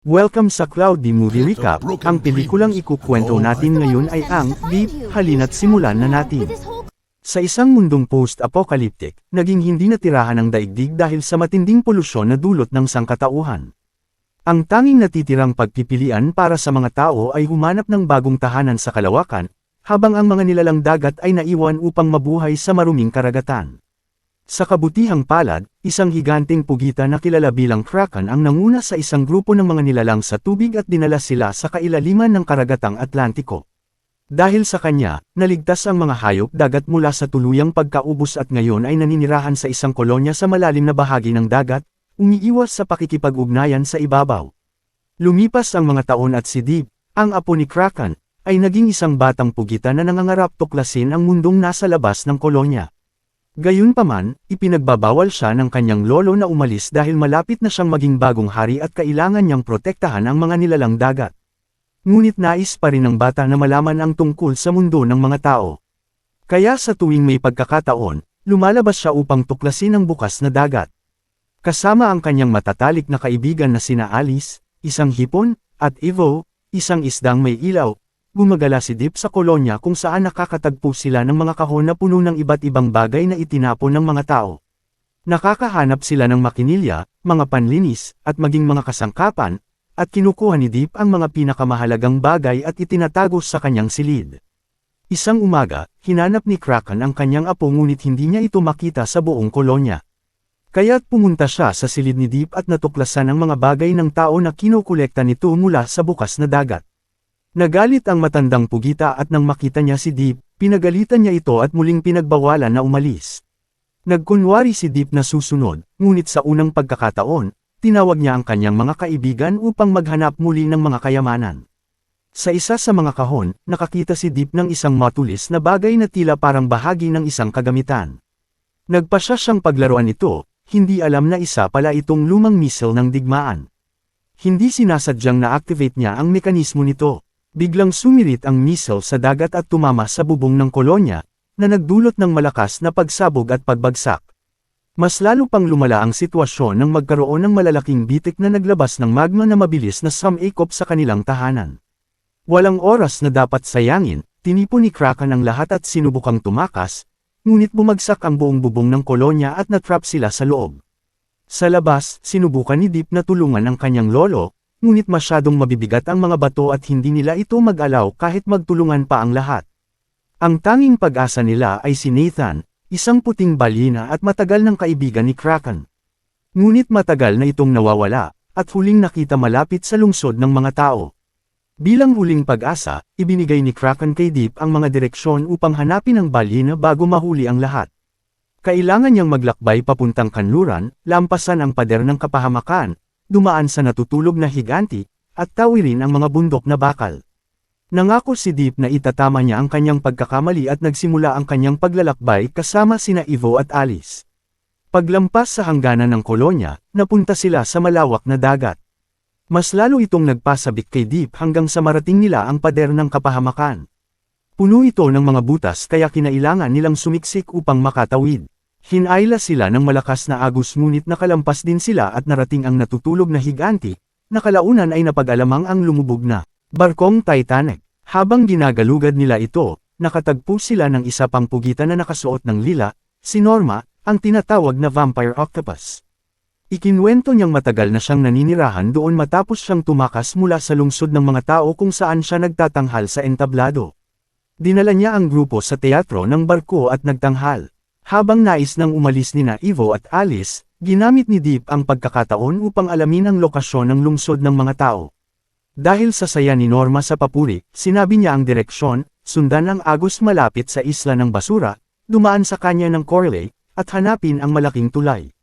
Welcome sa Cloudy Movie Recap. Ang pelikulang ikukwento natin ngayon ay ang Deep. Halina't simulan na natin. Sa isang mundong post-apocalyptic, naging hindi natirahan ang daigdig dahil sa matinding polusyon na dulot ng sangkatauhan. Ang tanging natitirang pagpipilian para sa mga tao ay humanap ng bagong tahanan sa kalawakan, habang ang mga nilalang dagat ay naiwan upang mabuhay sa maruming karagatan. Sa kabutihang palad, isang higanteng pugita na kilala bilang Kraken ang nanguna sa isang grupo ng mga nilalang sa tubig at dinala sila sa kailaliman ng karagatang Atlantiko. Dahil sa kanya, naligtas ang mga hayop dagat mula sa tuluyang pagkaubos at ngayon ay naninirahan sa isang kolonya sa malalim na bahagi ng dagat, umiiwas sa pakikipag-ugnayan sa ibabaw. Lumipas ang mga taon at si Deep, ang apo ni Kraken, ay naging isang batang pugita na nangangarap tuklasin ang mundong nasa labas ng kolonya. Gayunpaman, ipinagbabawal siya ng kanyang lolo na umalis dahil malapit na siyang maging bagong hari at kailangan niyang protektahan ang mga nilalang dagat. Ngunit nais pa rin ng bata na malaman ang tungkol sa mundo ng mga tao. Kaya sa tuwing may pagkakataon, lumalabas siya upang tuklasin ang bukas na dagat. Kasama ang kanyang matatalik na kaibigan na sina Alice, isang hipon, at Evo, isang isdang may ilaw. Gumagala si Deep sa kolonya kung saan nakakatagpo sila ng mga kahon na puno ng iba't ibang bagay na itinapon ng mga tao. Nakakahanap sila ng makinilya, mga panlinis, at maging mga kasangkapan, at kinukuha ni Deep ang mga pinakamahalagang bagay at itinatago sa kanyang silid. Isang umaga, hinanap ni Kraken ang kanyang apo ngunit hindi niya ito makita sa buong kolonya. Kaya't pumunta siya sa silid ni Deep at natuklasan ang mga bagay ng tao na kinukolekta nito mula sa bukas na dagat. Nagalit ang matandang pugita at nang makita niya si Deep, pinagalitan niya ito at muling pinagbawalan na umalis. Nagkunwari si Deep na susunod, ngunit sa unang pagkakataon, tinawag niya ang kanyang mga kaibigan upang maghanap muli ng mga kayamanan. Sa isa sa mga kahon, nakakita si Deep ng isang matulis na bagay na tila parang bahagi ng isang kagamitan. Nagpasya siyang paglaruan ito, hindi alam na isa pala itong lumang missile ng digmaan. Hindi sinasadyang na-activate niya ang mekanismo nito. Biglang sumirit ang missile sa dagat at tumama sa bubong ng kolonya, na nagdulot ng malakas na pagsabog at pagbagsak. Mas lalo pang lumala ang sitwasyon nang magkaroon ng malalaking bitik na naglabas ng magma na mabilis na sumikop sa kanilang tahanan. Walang oras na dapat sayangin, tinipon ni Kraken ang lahat at sinubukang tumakas, ngunit bumagsak ang buong bubong ng kolonya at natrap sila sa loob. Sa labas, sinubukan ni Deep na tulungan ang kanyang lolo, ngunit masyadong mabibigat ang mga bato at hindi nila ito mag-alaw kahit magtulungan pa ang lahat. Ang tanging pag-asa nila ay si Nathan, isang puting balyena at matagal ng kaibigan ni Kraken. Ngunit matagal na itong nawawala, at huling nakita malapit sa lungsod ng mga tao. Bilang huling pag-asa, ibinigay ni Kraken kay Deep ang mga direksyon upang hanapin ang balyena bago mahuli ang lahat. Kailangan niyang maglakbay papuntang kanluran, lampasan ang pader ng kapahamakan, dumaan sa natutulog na higanti, at tawirin ang mga bundok na bakal. Nangako si Deep na itatama niya ang kanyang pagkakamali at nagsimula ang kanyang paglalakbay kasama sina Evo at Alice. Paglampas sa hangganan ng kolonya, napunta sila sa malawak na dagat. Mas lalo itong nagpasabik kay Deep hanggang sa marating nila ang pader ng kapahamakan. Puno ito ng mga butas kaya kinailangan nilang sumiksik upang makatawid. Hinayla sila ng malakas na agos ngunit nakalampas din sila at narating ang natutulog na higanti, na kalaunan ay napag-alamang ang lumubog na barkong Titanic. Habang ginagalugad nila ito, nakatagpo sila ng isa pang pugita na nakasuot ng lila, si Norma, ang tinatawag na vampire octopus. Ikinwento niyang matagal na siyang naninirahan doon matapos siyang tumakas mula sa lungsod ng mga tao kung saan siya nagtatanghal sa entablado. Dinala niya ang grupo sa teatro ng barko at nagtanghal. Habang nais nang umalis nina Evo at Alice, ginamit ni Deep ang pagkakataon upang alamin ang lokasyon ng lungsod ng mga tao. Dahil sa saya ni Norma sa papuri, sinabi niya ang direksyon, sundan ang agos malapit sa isla ng basura, dumaan sa kanya ng Corley, at hanapin ang malaking tulay.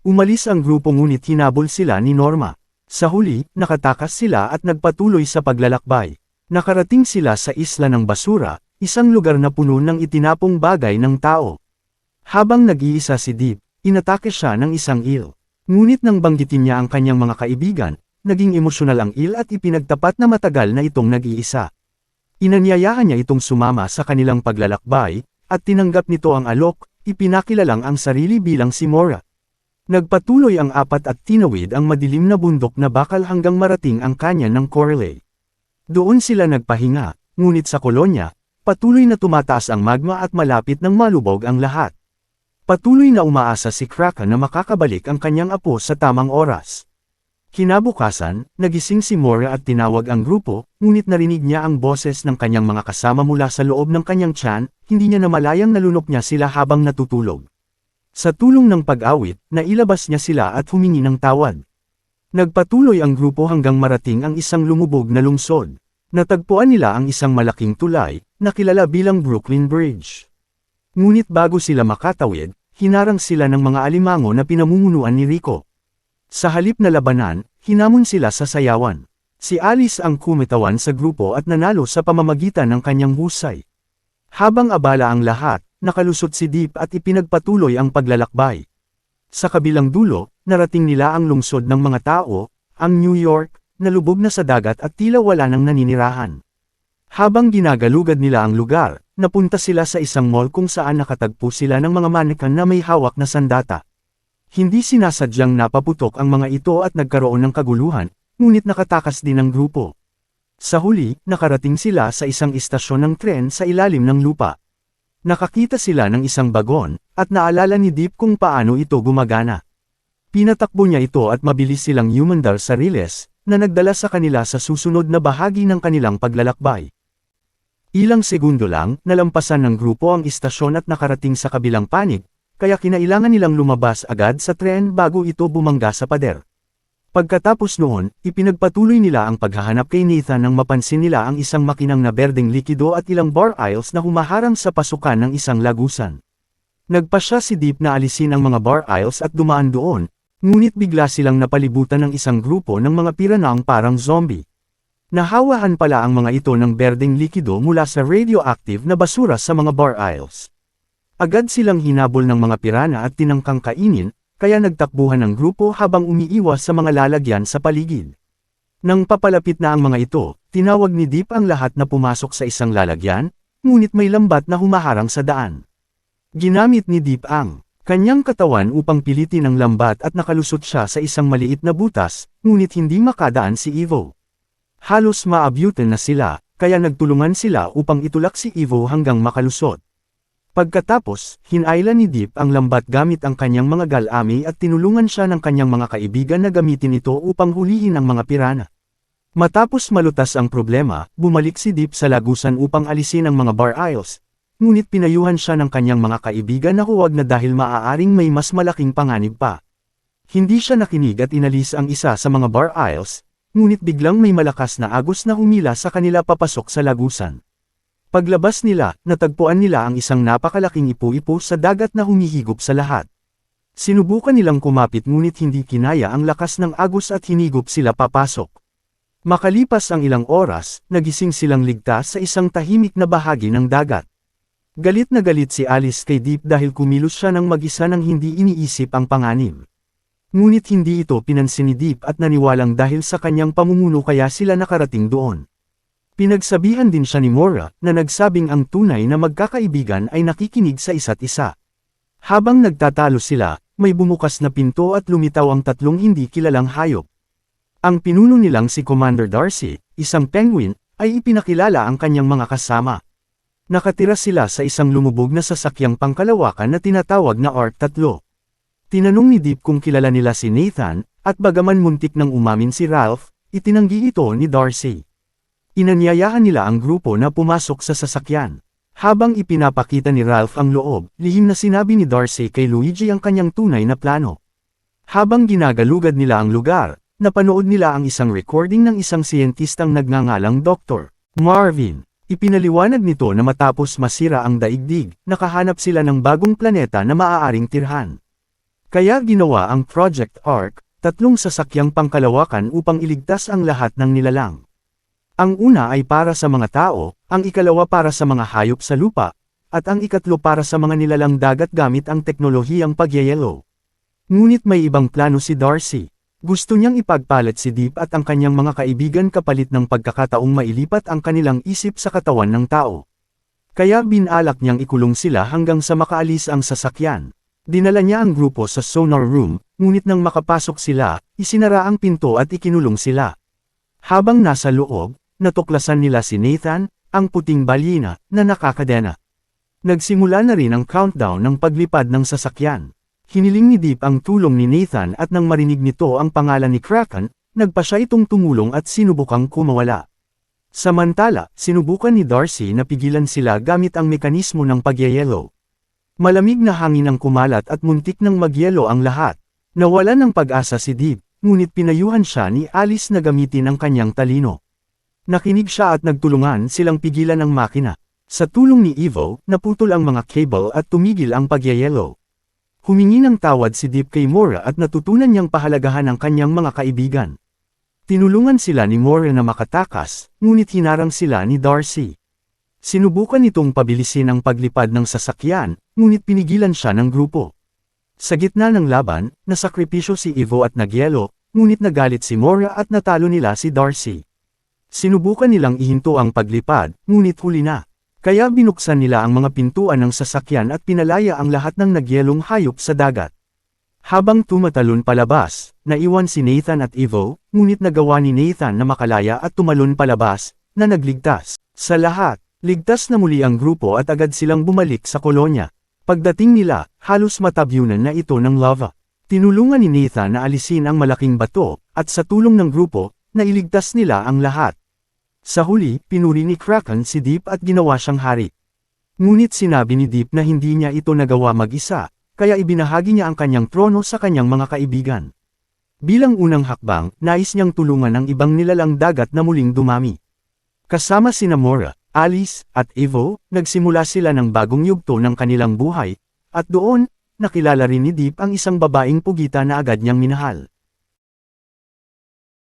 Umalis ang grupo ngunit hinabol sila ni Norma. Sa huli, nakatakas sila at nagpatuloy sa paglalakbay. Nakarating sila sa isla ng basura, isang lugar na puno ng itinapong bagay ng tao. Habang nag-iisa si Deep, inatake siya ng isang eel. Ngunit nang banggitin niya ang kanyang mga kaibigan, naging emosyonal ang eel at ipinagtapat na matagal na itong nag-iisa. Inanyayahan niya itong sumama sa kanilang paglalakbay, at tinanggap nito ang alok, ipinakilalang ang sarili bilang si Mora. Nagpatuloy ang apat at tinawid ang madilim na bundok na bakal hanggang marating ang kanya ng Corley. Doon sila nagpahinga, ngunit sa kolonya, patuloy na tumataas ang magma at malapit ng malubog ang lahat. Patuloy na umaasa si Kraken na makakabalik ang kanyang apo sa tamang oras. Kinabukasan, nagising si Mora at tinawag ang grupo, ngunit narinig niya ang boses ng kanyang mga kasama mula sa loob ng kanyang tiyan, hindi niya namalayang nalunok niya sila habang natutulog. Sa tulong ng pag-awit, nailabas niya sila at humingi ng tawad. Nagpatuloy ang grupo hanggang marating ang isang lumubog na lungsod. Natagpuan nila ang isang malaking tulay, na kilala bilang Brooklyn Bridge. Ngunit bago sila makatawid, hinarang sila ng mga alimango na pinamumunuan ni Rico. Sa halip na labanan, hinamon sila sa sayawan. Si Alice ang kumitawan sa grupo at nanalo sa pamamagitan ng kanyang husay. Habang abala ang lahat, nakalusot si Deep at ipinagpatuloy ang paglalakbay. Sa kabilang dulo, narating nila ang lungsod ng mga tao, ang New York, na lubog na sa dagat at tila wala nang naninirahan. Habang ginagalugad nila ang lugar, napunta sila sa isang mall kung saan nakatagpo sila ng mga mannequin na may hawak na sandata. Hindi sinasadyang napaputok ang mga ito at nagkaroon ng kaguluhan, ngunit nakatakas din ang grupo. Sa huli, nakarating sila sa isang istasyon ng tren sa ilalim ng lupa. Nakakita sila ng isang bagon, at naalala ni Deep kung paano ito gumagana. Pinatakbo niya ito at mabilis silang humandal sa riles, na nagdala sa kanila sa susunod na bahagi ng kanilang paglalakbay. Ilang segundo lang, nalampasan ng grupo ang istasyon at nakarating sa kabilang panig, kaya kinailangan nilang lumabas agad sa tren bago ito bumangga sa pader. Pagkatapos noon, ipinagpatuloy nila ang paghahanap kay Nathan nang mapansin nila ang isang makinang na berdeng likido at ilang bar aisles na humaharang sa pasukan ng isang lagusan. Nagpasya si Deep na alisin ang mga bar aisles at dumaan doon, ngunit bigla silang napalibutan ng isang grupo ng mga piranang parang zombie. Nahawahan pala ang mga ito ng berdeng likido mula sa radioactive na basura sa mga bar aisles. Agad silang hinabol ng mga pirana at tinangkang kainin, kaya nagtakbuhan ang grupo habang umiiwas sa mga lalagyan sa paligid. Nang papalapit na ang mga ito, tinawag ni Deep ang lahat na pumasok sa isang lalagyan, ngunit may lambat na humaharang sa daan. Ginamit ni Deep ang kanyang katawan upang pilitin ang lambat at nakalusot siya sa isang maliit na butas, ngunit hindi makadaan si Evo. Halos maabutan na sila, kaya nagtulungan sila upang itulak si Evo hanggang makalusot. Pagkatapos, hinayla ni Deep ang lambat gamit ang kanyang mga galami at tinulungan siya ng kanyang mga kaibigan na gamitin ito upang hulihin ang mga pirana. Matapos malutas ang problema, bumalik si Deep sa lagusan upang alisin ang mga bar aisles, ngunit pinayuhan siya ng kanyang mga kaibigan na huwag na dahil maaaring may mas malaking panganib pa. Hindi siya nakinig at inalis ang isa sa mga bar aisles, ngunit biglang may malakas na agos na humila sa kanila papasok sa lagusan. Paglabas nila, natagpuan nila ang isang napakalaking ipo-ipo sa dagat na humihigop sa lahat. Sinubukan nilang kumapit ngunit hindi kinaya ang lakas ng agos at hinigop sila papasok. Makalipas ang ilang oras, nagising silang ligtas sa isang tahimik na bahagi ng dagat. Galit na galit si Alice kay Deep dahil kumilos siya ng mag-isa nang hindi iniisip ang panganib. Ngunit hindi ito pinansin ni Deep at naniwalang dahil sa kanyang pamumuno kaya sila nakarating doon. Pinagsabihan din siya ni Mora, na nagsabing ang tunay na magkakaibigan ay nakikinig sa isa't isa. Habang nagtatalo sila, may bumukas na pinto at lumitaw ang tatlong hindi kilalang hayop. Ang pinuno nilang si Commander Darcy, isang penguin, ay ipinakilala ang kanyang mga kasama. Nakatira sila sa isang lumubog na sasakyang pangkalawakan na tinatawag na Ark-3. Tinanong ni Deep kung kilala nila si Nathan, at bagaman muntik nang umamin si Ralph, itinanggi ito ni Darcy. Inanyayahan nila ang grupo na pumasok sa sasakyan. Habang ipinapakita ni Ralph ang loob, lihim na sinabi ni Darcy kay Luigi ang kanyang tunay na plano. Habang ginagalugad nila ang lugar, napanood nila ang isang recording ng isang siyentistang nagngangalang Dr. Marvin. Ipinaliwanag nito na matapos masira ang daigdig, nakahanap sila ng bagong planeta na maaaring tirhan. Kaya ginawa ang Project Ark, tatlong sasakyang pangkalawakan upang iligtas ang lahat ng nilalang. Ang una ay para sa mga tao, ang ikalawa para sa mga hayop sa lupa, at ang ikatlo para sa mga nilalang dagat gamit ang teknolohiyang pagyayelo. Ngunit may ibang plano si Darcy. Gusto niyang ipagpalit si Deep at ang kanyang mga kaibigan kapalit ng pagkakataong mailipat ang kanilang isip sa katawan ng tao. Kaya binalak niyang ikulong sila hanggang sa makaalis ang sasakyan. Dinala niya ang grupo sa sonar room, ngunit nang makapasok sila, isinara ang pinto at ikinulong sila. Habang nasa loob, natuklasan nila si Nathan, ang puting balyena, na nakakadena. Nagsimula na rin ang countdown ng paglipad ng sasakyan. Hiniling ni Deep ang tulong ni Nathan at nang marinig nito ang pangalan ni Kraken, nagpa siya itong tumulong at sinubukang kumawala. Samantala, sinubukan ni Darcy na pigilan sila gamit ang mekanismo ng pagyayelo. Malamig na hangin ang kumalat at muntik nang magyelo ang lahat. Nawalan ng pag-asa si Deep, ngunit pinayuhan siya ni Alice na gamitin ang kanyang talino. Nakinig siya at nagtulungan silang pigilan ang makina. Sa tulong ni Evo, naputol ang mga cable at tumigil ang pagyayelo. Humingi ng tawad si Deep kay Mora at natutunan niyang pahalagahan ang kanyang mga kaibigan. Tinulungan sila ni Mora na makatakas, ngunit hinarang sila ni Darcy. Sinubukan itong pabilisin ang paglipad ng sasakyan, ngunit pinigilan siya ng grupo. Sa gitna ng laban, nasakripisyo si Evo at nagyelo, ngunit nagalit si Mora at natalo nila si Darcy. Sinubukan nilang ihinto ang paglipad, ngunit huli na. Kaya binuksan nila ang mga pintuan ng sasakyan at pinalaya ang lahat ng nagyelong hayop sa dagat. Habang tumatalon palabas, naiwan si Nathan at Evo, ngunit nagawa ni Nathan na makalaya at tumalon palabas, na nagligtas. Sa lahat, ligtas na muli ang grupo at agad silang bumalik sa kolonya. Pagdating nila, halos matabyunan na ito ng lava. Tinulungan ni Nathan na alisin ang malaking bato, at sa tulong ng grupo, nailigtas nila ang lahat. Sa huli, pinuri ni Kraken si Deep at ginawa siyang hari. Ngunit sinabi ni Deep na hindi niya ito nagawa mag-isa, kaya ibinahagi niya ang kanyang trono sa kanyang mga kaibigan. Bilang unang hakbang, nais niyang tulungan ang ibang nilalang dagat na muling dumami. Kasama sina Mora, Alice, at Evo, nagsimula sila ng bagong yugto ng kanilang buhay, at doon, nakilala rin ni Deep ang isang babaeng pugita na agad niyang minahal.